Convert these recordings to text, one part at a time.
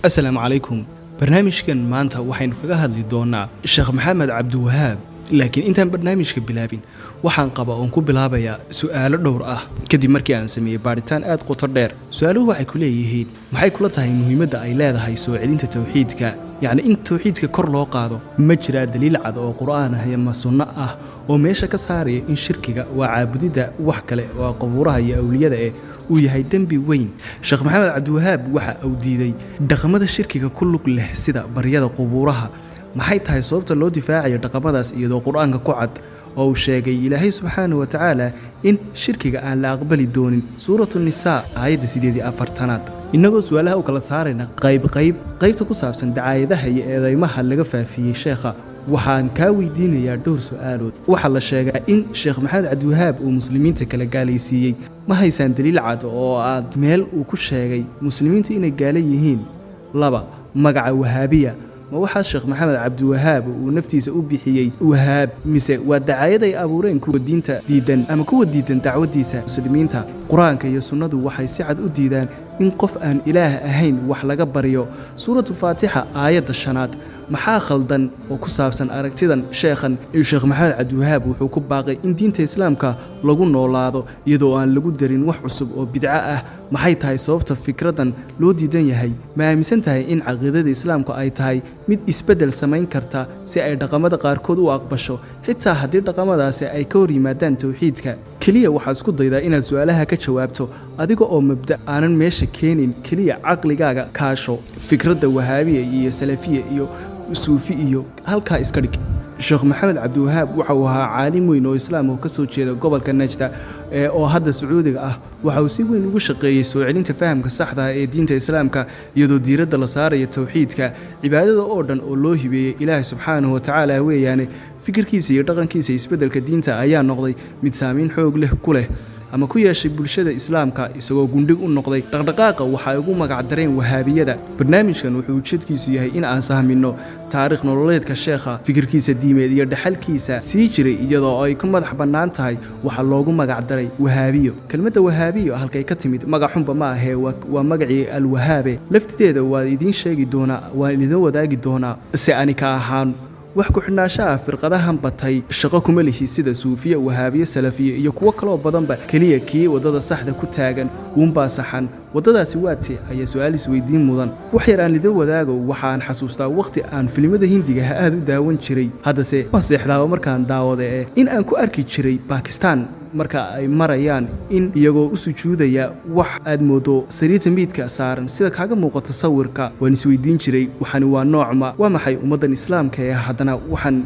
السلام عليكم. برنامجكن maanta waxaynu kaga hadli doonaa Sheekh Maxamed Cabdi Wahaab. laakiin intaan barnaamijka bilaabin waxaan qabaa oo ku bilaabayaa su'aalo dhowr ah kadib markii aan sameeyay baaritaan aad qoto dheer. Su'aaluhu waxay ku leeyihiin maxay kula tahay muhiimadda ay leedahay soo celinta tawxiidka, yacni in tawxiidka kor loo qaado. Ma jira daliil cad oo Qur'aan ah ama sunno ah oo meesha ka saaraya in shirkiga waa caabudida wax kale oo qabuuraha iyo awliyada uu yahay dambi weyn. Sheekh Maxamed Cabdi Wahaab waxa uu diiday dhaqamada shirkiga ku lug leh sida baryada qubuuraha. maxay tahay sababta loo difaacayo dhaqamadaas iyadoo Qur'aanka ku cad oo sheegay Ilaahay subxaanahu wa ta'ala in shirkiga aan la aqbali doonin. Suuratul Nisaa aayadda 8 inagoo su'aalaha u kala saarayna qaybta ku saabsan dacaayadaha iyo eedeymaha laga faafiyay sheekha waxaan ka weydiinayaa dhowr su'aalood. Waxa la sheegaa in Sheekh Maxamed Cabdi Wahaab uu muslimiinta kala gaalaysiiyay. Ma haysan daliil cad oo aad meel uu ku sheegay muslimiintu inay gaala yihiin. 2 magaca Wahaabiya ma waxa Sheekh Maxamed Cabdi Wahaab uu naftiisa u bixiyay Wahaab mise waa dacaayad ay abuureen kuwa diinta diidan ama kuwa diidan dacwadiisa muslimiinta. Quraanka iyo sunnadu waxay si cad u diidaan in qof aan ilaah ahayn wax laga baryo. Suuratu Faatiha aayadda 5 maxaa khaldan oo ku saabsan aragtidan sheekhan iyo Sheekh Maxamed Cabdi Wahaab wuxuu ku baaqay in diinta islaamka lagu noolaado iyadoo aan lagu darin wax cusub oo bidca ah. maxay tahay sababta fikradan loo diidan yahay? ma aaminsan tahay in caqiidada islaamku ay tahay mid isbedel samayn karta si ay dhaqamada qaarkood u aqbasho xitaa haddii dhaqamadaasi ay ka hor yimaadaan tawxiidka? kaliya waxaa isku daydaa inaad su'aalaha ka jawaabto adiga oo mabda aanan meesha keenin, kaliya caqligaaga kaasho. fikradda Wahaabiya iyo Salafiya iyo suufi iyo halkaa iska dhig. Sheekh Maxamed Cabdi Wahaab waxa uu ahaa caalim weyn oo islaam oo ka soo jeeda gobolka Najda oo hadda Sacuudiga ah. waxa uu si weyn ugu shaqeeyay soo celinta fahamka saxda ah ee diinta islaamka iyadoo diiradda la saarayo tawxiidka, cibaadada oo dhan oo loo hibeeyay Ilaahay subxaanahu wa ta'ala weeyaane. fikirkiisa iyo dhaqankiisa isbedelka diinta ayaa noqday mid saameyn xoog leh ku leh ama ku yeeshay bulshada islaamka isagoo gundhig u noqday dhaqdhaqaaqa waxa ay ugu magac dareen Wahaabiyada. barnaamijkan wuxuu ujeedkiisu yahay in aan sahmino taariikh nololeedka sheekha, fikirkiisa diimeed iyo dhaxalkiisa sii jiray iyadoo ay ku madax bannaan tahay waxa loogu magac daray Wahaabiyo. kelmadda Wahaabiyo halkay ka timid magac xunba ma ahee waa magacii al-Wahaabe laftideeda waa idin sheegi doonaa, waa idin wadaagi doonaa si ani ka ahaan wax ku xidhnaashaha firqadahan batay shaqo kuma lihi sida suufiya, Wahaabiya, Salafiya iyo kuwa kale badanba. kaliya kii wadada saxda ku taagan uunbaa saxan. wadadaasi waati ayaa su'aal isweydiin mudan. wax yar aan idin wadaago waxaan xasuustaa waqti aan filimada Hindiga aad u daawan jiray, haddase waan seexdaa markaan daawado in aan ku arki jiray Pakistan marka ay marayaan in iyagoo u sujuudaya wax aad moodo sariirta miidka saaran sida kaaga muuqata sawirka. waan isweydiin jiray waxani waa noocma waa maxay ummadan islaamka ee haddana waan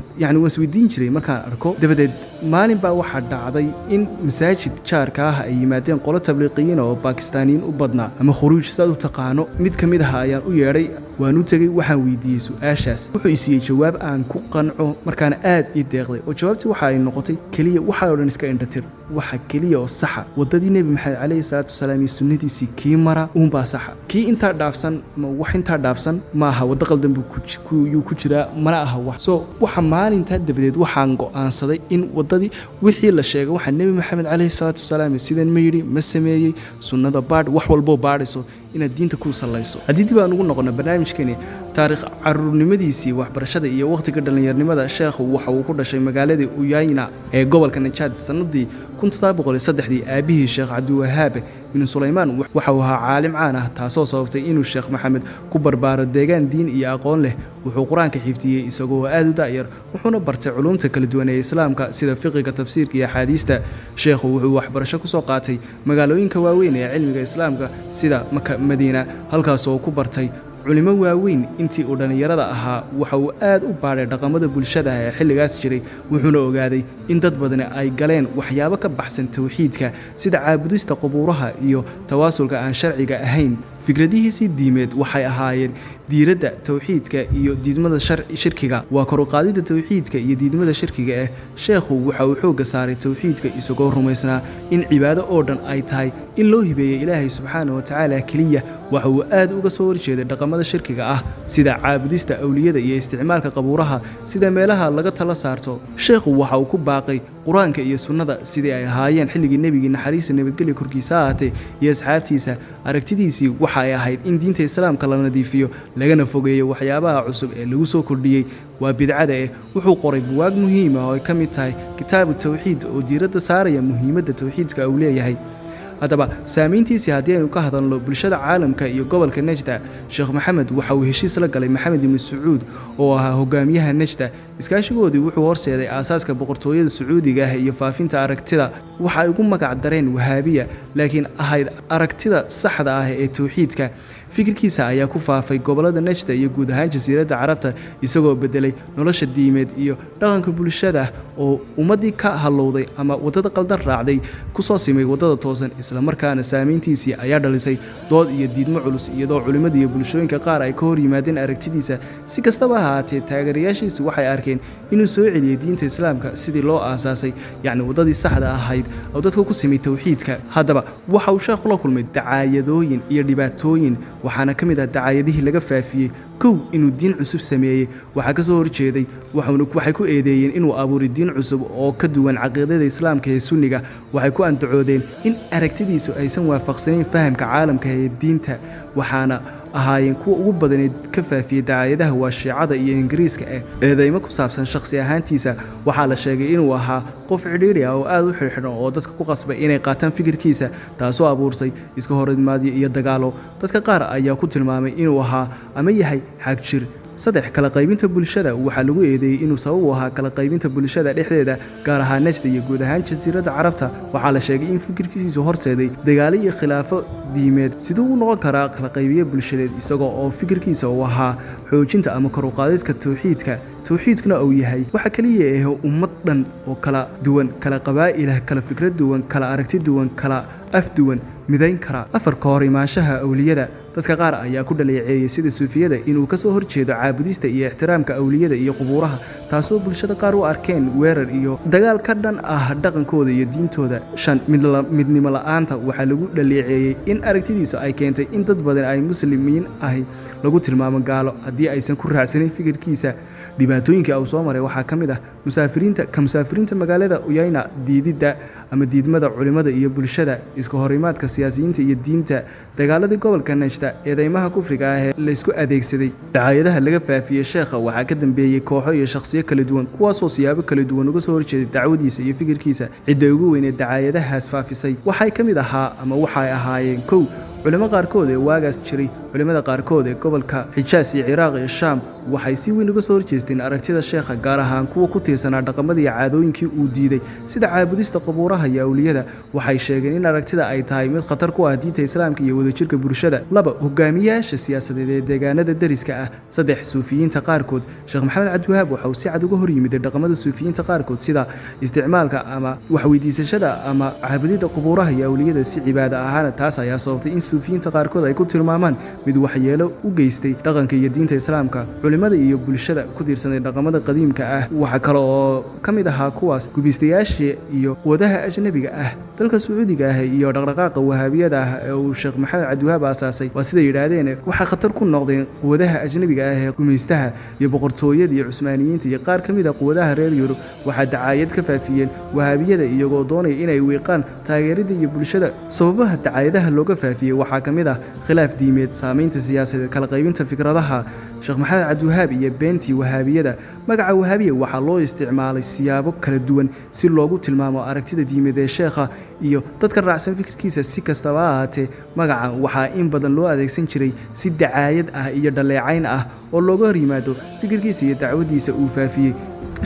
isweydiin jiray markaan arko. dabadeed maalin baa waxaa dhacday in masaajid jaarka ah ay yimaadeen qolo tabliiqiyiin oo Pakistaaniyiin u badnaa ama khuruuj saad u taqaano. mid ka mid ah ayaan u yeedhay, waan u tegey, waxaan weydiiyey su'aashaas. wuxuu isiiyey jawaab aan ku qanco markaan aad ii deeqday oo jawaabtii waxa ay noqotay kaliya waxa oo dhan iska indhatir. waxa kaliya oo saxa wadadii Nabi Maxamed calayhi salaatu wasalaam iyo sunnadiisii kii mara uunbaa saxa. kii intaa dhaafsan ama wax intaa dhaafsan ma aha wada qaldan buu ku jiraa, mana aha wax. waxa maalintaa dabadeed waxaan go'aansaday in wadadii wixii la sheegay waxa Nabi Maxamed calayhi salaatu wasalaam sidan ma yidhi ma sameeyey sunnada baadh wax walbo baadhiso inaad diinta ku salayso. haddii dib aan ugu noqono barnaamijkani taariikh caruurnimadiisii waxbarashada iyo waqtiga dhallinyarnimada, sheekhu waxa uu ku dhashay magaalada Uyayna ee gobolka Najd sanadii 1703. aabihii Sheekh Cabdi Wahaab bin Suleymaan waxa uu ahaa caalim caan ah, taasoo sababtay inuu Sheekh Maxamed ku barbaaro deegaan diin iyo aqoon leh. wuxuu Quraanka xifdiyey isagoo aad u daayar, wuxuuna bartay culuumta kala duwan ee islaamka sida fiqiga, tafsiirka iyo axaadiista. sheekhu wuxuu waxbarasho ku soo qaatay magaalooyinka waaweyn ee cilmiga islaamka sida Maka, Madiina, halkaas oo ku bartay culimo waaweyn. intii uu dhalinyarada ahaa waxa uu aad u baadhay dhaqamada bulshada ee xilligaas jiray, wuxuuna ogaaday in dad badan ay galeen waxyaabo ka baxsan tawxiidka sida caabudista qubuuraha iyo tawaasulka aan sharciga ahayn. fikradihiisii diimeed waxay ahaayeen diiradda tawxiidka iyo diidmada shirkiga waa kor u qaadida tawxiidka iyo diidmada shirkiga sheekhu waxa uu xooga saaray tawxiidka isagoo rumaysnaa in cibaado oo dhan ay tahay in loo hibeeyo ilaahay subxaanahu wa tacaala keliya waxa uu aad uga soo horjeeday dhaqamada shirkiga sida caabudista awliyada iyo isticmaalka qabuuraha sida meelaha laga tala saarto sheekhu waxa uu ku baaqay qur-aanka iyo sunnada sidii ay ahaayeen xilligii nebigii naxariista nabadgelya korkiisa ahaatee iyo asxaabtiisa aragtidiisii waxa ay ahayd in diinta islaamka la nadiifiyo lagana fogeeyo waxyaabaha cusub ee lagu soo kordhiyey waa bidcada wuxuu qoray buwaag muhiim oo ay ka mid tahay kitaabu tawxiid oo diiradda saaraya muhiimadda tawxiidka uu leeyahay haddaba saamayntiisii haddii aynu ka hadalno bulshada caalamka iyo gobolka najda sheekh maxamed waxa uu heshiis la galay maxamed ibni sacuud oo ahaa hogaamiyaha najda iskaashigoodii wuxuu horseeday aasaaska boqortooyada sacuudiga iyo faafinta aragtida waxa ay ugu magac dareen wahaabiya laakiin ahayd aragtida saxda ee tawxiidka fikirkiisa ayaa ku faafay gobolada najda iyo guud ahaan jasiiradda carabta isagoo bedelay nolosha diimeed iyo dhaqanka bulshada oo ummaddii ka halowday ama waddada qaldan raacday kusoo simay waddada toosan islamarkaana saamayntiisii ayaa dhalisay dood iyo diidmo culus iyadoo culimmada iyo bulshooyinka qaar ay ka hor yimaadeen aragtidiisa si kastaba ahaatee taageerayaashiisi waxay arkeen inuu soo celiyey diinta islaamka sidii loo aasaasay yacni waddadii saxda ahayd oo dadka ku simay tawxiidka haddaba waxa uu sheekhu la kulmay dacaayadooyin iyo dhibaatooyin waxaana ka mid dacaayadihii laga faafiyey kow inuu diin cusub sameeyey waxaa ka soo horjeeday waxay ku eedeeyeen inuu abuuray diin cusub oo ka duwan caqiidada islaamka ee sunniga waxay ku andacoodeen in aragtidiisu aysan waafaqsanayn fahamka caalamka ee diinta waxaana ahaayeen kuwa ugu badaneed ka faafiyey dacaayadaha waa shiicada iyo ingiriiska eedeymo ku saabsan shakhsi ahaantiisa waxaa la sheegay inuu ahaa qof cidhiidhi oo aad u xidhxidhan oo dadka ku qasbay inay qaataan fikirkiisa taasoo abuurtay iska horimaadyo iyo dagaalo dadka qaar ayaa ku tilmaamay inuu ahaa ama yahay xagjir saddex kala qaybinta bulshada waxaa lagu eedeeyey inuu sabab u ahaa kala qaybinta bulshada dhexdeeda gaar ahaan najda iyo guud ahaan jasiiradda carabta waxaa la sheegay in fikirkiisu horseeday dagaalo iyo khilaafo diimeed siduu u noqon karaa kala qaybiye bulshadeed isagoo oo fikirkiisa uu ahaa xoojinta ama kor u qaadidka tawxiidkuna uu yahay waxa kaliya ummad dhan oo kala duwan kala qabaa'ilah kala fikrad duwan kala aragti duwan kala af duwan midayn kara afar ka hor imaanshaha awliyada dadka qaar ayaa ku dhaleeceeyey sida suufiyada inuu ka soo horjeedo caabudista iyo ixtiraamka awliyada iyo qubuuraha taasoo bulshada qaar u arkeen weerar iyo dagaal ka dhan dhaqankooda iyo diintooda shan midnimo la'aanta waxaa lagu dhaleeceeyey in aragtidiisu ay keentay in dad badan ay muslimiin ahi lagu tilmaamo gaalo haddii aysan ku raacsanin fikirkiisa dhibaatooyinka uu soo maray waxaa ka mid musaafiriinta magaalada uyayna diididda ama diidmada culimada iyo bulshada iska horimaadka siyaasiyiinta iyo diinta dagaaladii gobolka najda eedeymaha kufriga ee laysku adeegsaday dacaayadaha laga faafiyey sheekha waxaa ka dambeeyey kooxo iyo shakhsiyo kala duwan kuwaasoo siyaabo kala duwan uga soo horjeeday dacwadiisa iyo fikirkiisa cidda ugu weyneed dacaayadahaas faafisay waxay ka mid ahaa ama waxay ahaayeen kow culimo qaarkood ee waagaas jiray culimada qaarkood ee gobolka xijaas iyo ciraaq iyo shaam waxay si weyn uga soo horjeesteen aragtida sheekha gaar ahaan kuwa ku tiirsanaa dhaqamadii caadooyinkii uu diiday sida caabudista qabuuraha iyo awliyada waxay sheegeen in aragtida ay tahay mid khatar ku diinta islaamka iyo wadajirka bulshada laba hogaamiyaasha siyaasadeed ee deegaanada dariska saddex suufiyiinta qaarkood sheekh maxamed cabdiwahaab waxa uu si cad uga hor yimid dhaqamada suufiyiinta qaarkood sida isticmaalka ama waxweydiisashada ama caabudida qabuuraha iyo awliyada si cibaado ahaan taas ayaa sababtay in suufiyiinta qaarkood ay ku tilmaamaan mid waxyeelo u geystay dhaqanka iyo diinta islaamka culimada iyo bulshada ku tiirsanay dhaqamada qadiimka waxa kale oo ka mid ahaa kuwaas gubistayaasha iyo quwadaha ajnabiga dalka sacuudiga iyo dhaqdhaqaaqa wahaabiyada ee uu sheekh maxamed cabdiwahaab aasaasay waa sida yidhaahdeen waxay khatar ku noqdeen quwadaha ajnabiga ee gumaystaha iyo boqortooyada iyo cusmaaniyiinta iyo qaar ka mid quwadaha reer yurub waxaa dacaayad ka faafiyeen wahaabiyada iyagoo doonaya inay wiiqaan taageerada iyo bulshada sababaha dacaayadaha looga faafiyey waxaa ka mid khilaaf diimeed saamaynta siyaasadeed kala qaybinta fikradaha sheekh maxamed cabdiwahaab iyo beentii wahaabiyada magaca wahaabiya waxaa loo isticmaalay siyaabo kala duwan si loogu tilmaamo aragtida diimeed ee sheekha iyo dadka raacsan fikirkiisa si kastaba ahaatee magaca waxaa in badan loo adeegsan jiray si dacaayad iyo dhaleecayn oo looga hor yimaado fikirkiisa iyo dacwadiisa uu faafiyey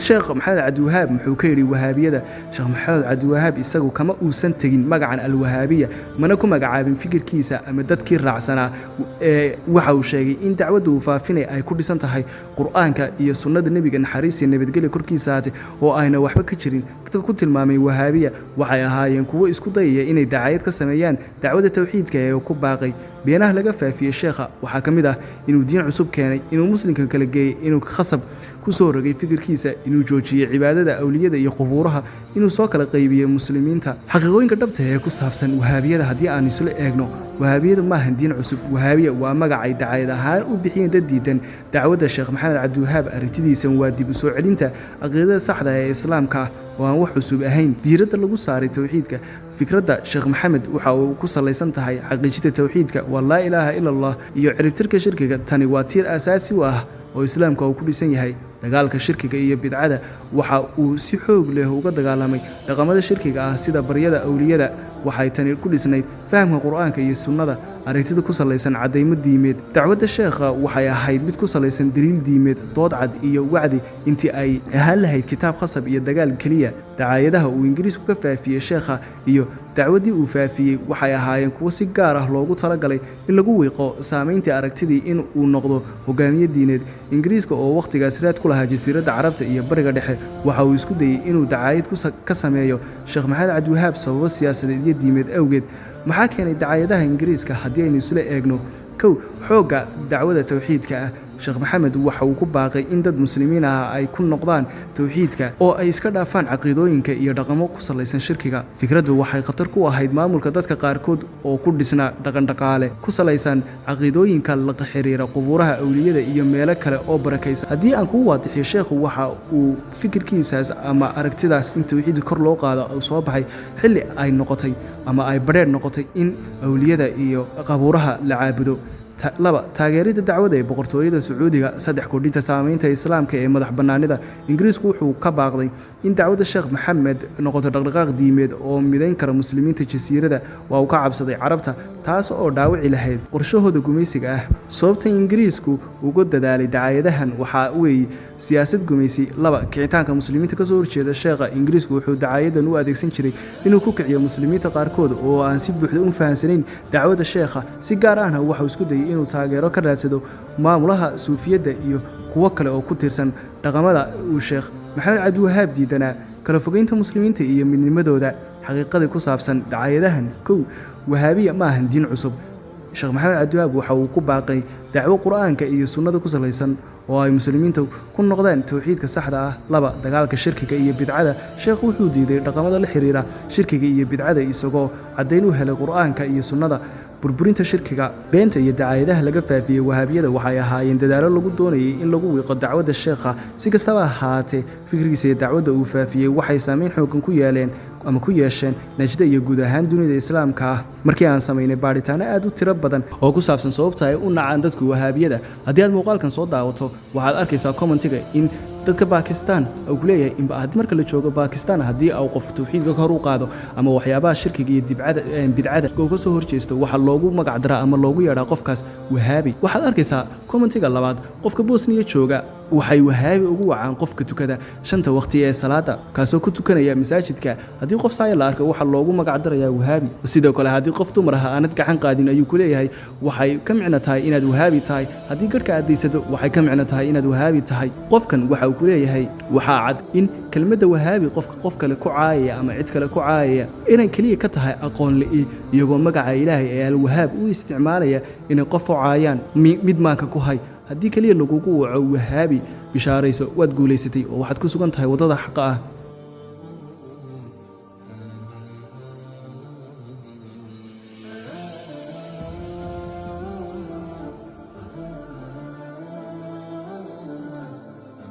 sheekh maxamed cabdiwahaab muxuu ka yidhi wahaabiyada sheekh maxamed cabdiwahaab isagu kama uusan tegin magacan alwahaabiya mana ku magacaabin fikirkiisa ama dadkii raacsanaa waxa uu sheegay in dacwadda uu faafinay ay ku dhisan tahay qur-aanka iyo sunnada nebiga naxariis iyo nabadgelya korkiisa haate oo ayna waxba ka jirin dadka ku tilmaamay wahaabiya waxay ahaayeen kuwo isku dayaya inay dacaayad ka sameeyaan dacwadda tawxiidka ee ku baaqay beenaha laga faafiyey sheekha waxaa ka mid ah inuu diin cusub keenay, inuu muslimka kala geeyey, inuu khasab ku soo rogay fikirkiisa, inuu joojiyey cibaadada awliyada iyo qubuuraha, inuu soo kala qaybiyey muslimiinta. xaqiiqooyinka dhabta ee ku saabsan wahaabiyada haddii aan isla eegno, wahaabiyadu maahan diin cusub. wahaabiya waa magac ay dacayad ahaan u bixiyeen dad diidan dacwadda sheekh maxamed cabdiwahaab. arrintidiisan waa dib u soo celinta caqiidada saxda ee islaamka ah oo aan wax cusub ahayn. diiradda lagu saaray towxiidka. fikradda sheekh maxamed waxa uu ku salaysan tahay xaqiijinta towxiidka waa laa ilaaha ila allah iyo ciribtirka shirkiga. tani waa tiir aasaasi u ah oo islaamka uu ku dhisan yahay. dagaalka shirkiga iyo bidcada waxa uu si xoog leh uga dagaalamay dhaqamada shirkiga ah sida baryada awliyada. waxay tani ku dhisnayd fahamka qur'aanka iyo sunnada, aragtida ku salaysan caddaymo diimeed. dacwadda sheekha waxay ahayd mid ku salaysan daliil diimeed, dood cad iyo wacdi, intii ay ahaan lahayd kitaab khasab iyo dagaal keliya. dacaayadaha uu ingiriisku ka faafiyey sheekha iyo dacwaddii uu faafiyey waxay ahaayeen kuwo si gaar ah loogu talagalay in lagu wiiqo saamayntii aragtidii in uu noqdo hogaamiye diineed. ingiriiska oo wakhtigaas raad ku lahaa jasiiradda carabta iyo bariga dhexe waxa uu isku dayey inuu dacaayad ka sameeyo sheekh maxamed cabdiwahaab sababo siyaasadeed iyo diimeed awgeed. maxaa keenay dacaayadaha ingiriiska haddii aynu isla eegno? kow, xoogga dacwada towxiidka ah. sheekh maxamed waxa uu ku baaqay in dad muslimiin ah ay ku noqdaan towxiidka oo ay iska dhaafaan caqiidooyinka iyo dhaqamo ku salaysan shirkiga. fikraddu waxay khatar ku ahayd maamulka dadka qaarkood oo ku dhisnaa dhaqandhaqaale ku salaysan caqiidooyinka la xiriira qubuuraha awliyada iyo meelo kale oo barakaysan. haddii aan kuu waadixiyo, sheekhu waxa uu fikirkiisaas ama aragtidaas in towxiidka kor loo qaado uu soo baxay xilli ay noqotay ama ay badheer noqotay in awliyada iyo qabuuraha la caabudo. taageerida dacwada ee boqortooyada Sacuudiga. 3 kordhinta saamaynta islaamka ee madax bannaanida. ingiriisku wuxuu ka baaqday in dacwadda sheekh maxamed noqoto dhaqdhaqaaq diimeed oo midayn kara muslimiinta jasiiradda. waa uu ka cabsaday carabta, taas oo dhaawici lahayd qorshahooda gumaysiga ah. sababta ingiriisku uga dadaalay dacaayadahan waxaa weeye siyaasad gumaysi. 2 kicitaanka muslimiinta kasoo horjeeda sheekha. ingiriisku wuxuu dacaayadan u adeegsan jiray inuu ku kiciyo muslimiinta qaarkood oo aan si buuxda u fahansanayn dacwadda sheekha. si gaar ahna waxuu isku dayay inuu taageero ka raadsado maamulaha suufiyadda iyo kuwo kale oo ku tirsan dhaqamada uu sheekh maxamed cabdiwahaab diidanaa. kala fogeynta muslimiinta iyo midnimadooda. xaqiiqadii ku saabsan dacaayadahan. 1 wahaabiya ma ahan diin cusub. sheekh maxamed cabdiwahaab waxa uu ku baaqay dacwo qur'aanka iyo sunnada ku salaysan oo ay muslimiinta ku noqdaan towxiidka saxda ah. 2 dagaalka shirkiga iyo bidcada. sheekhu wuxuu diiday dhaqamada la xiriira shirkiga iyo bidcada isagoo caddayn u helay qur'aanka iyo sunnada. burburinta shirkiga. beenta iyo dacaayadaha laga faafiyey wahaabiyada waxay ahaayeen dadaalo lagu doonayay in lagu wiiqo dacwadda sheekha. si kastaba ahaatee, fikirkiisa iyo dacwadda uu faafiyey waxay saameyn xoogan ku yeesheen najda iyo guud ahaan dunida islaamka ah. markii aan samaynay baadhitaano aad u tiro badan oo ku saabsan sababta ay u nacaan dadku wahaabiyada, haddii aad muuqaalkan soo daawato waxaad arkaysaa commentiga in dadka Pakistan uu ku leeyahay in marka la joogo Pakistan haddii uu qof tawxiidka kor u qaado ama waxyaabaha shirkiga iyo bidcada oo soo horjeesto waxa loogu magac daraa ama loogu yeedhaa qofkaas wahaabi. waxaad arkaysaa commentiga labaad, qofka Bosnia jooga waxay wahaabi ugu wacaan qofka tukada 5 waqti ee salaada kaasoo ku tukanaya masaajidka. haddii qof saay la arko waxa loogu magac darayaa wahaabi. sidoo kale haddii qof dumar ah aanad gacan qaadin ayuu ku leeyahay waxay ka micno tahay inaad wahaabi tahay. haddii garhka aad deysato waxay ka micno tahay inaad wahaabi tahay. qofkan waxa uu ku leeyahay waxaa cad in kelmadda wahaabi qofka qof kale ku caayaya ama cid kale ku caayaya inay kaliya ka tahay aqoon la'aan iyagoo magaca Ilaahay ee al-Wahaab u isticmaalaya inay qof u caayaan mid maanka ku hay. haddii kaliya lagugu waco wahaabi, bishaarayso waad guulaysatay oo waxaad ku sugan tahay wadada xaqa ah.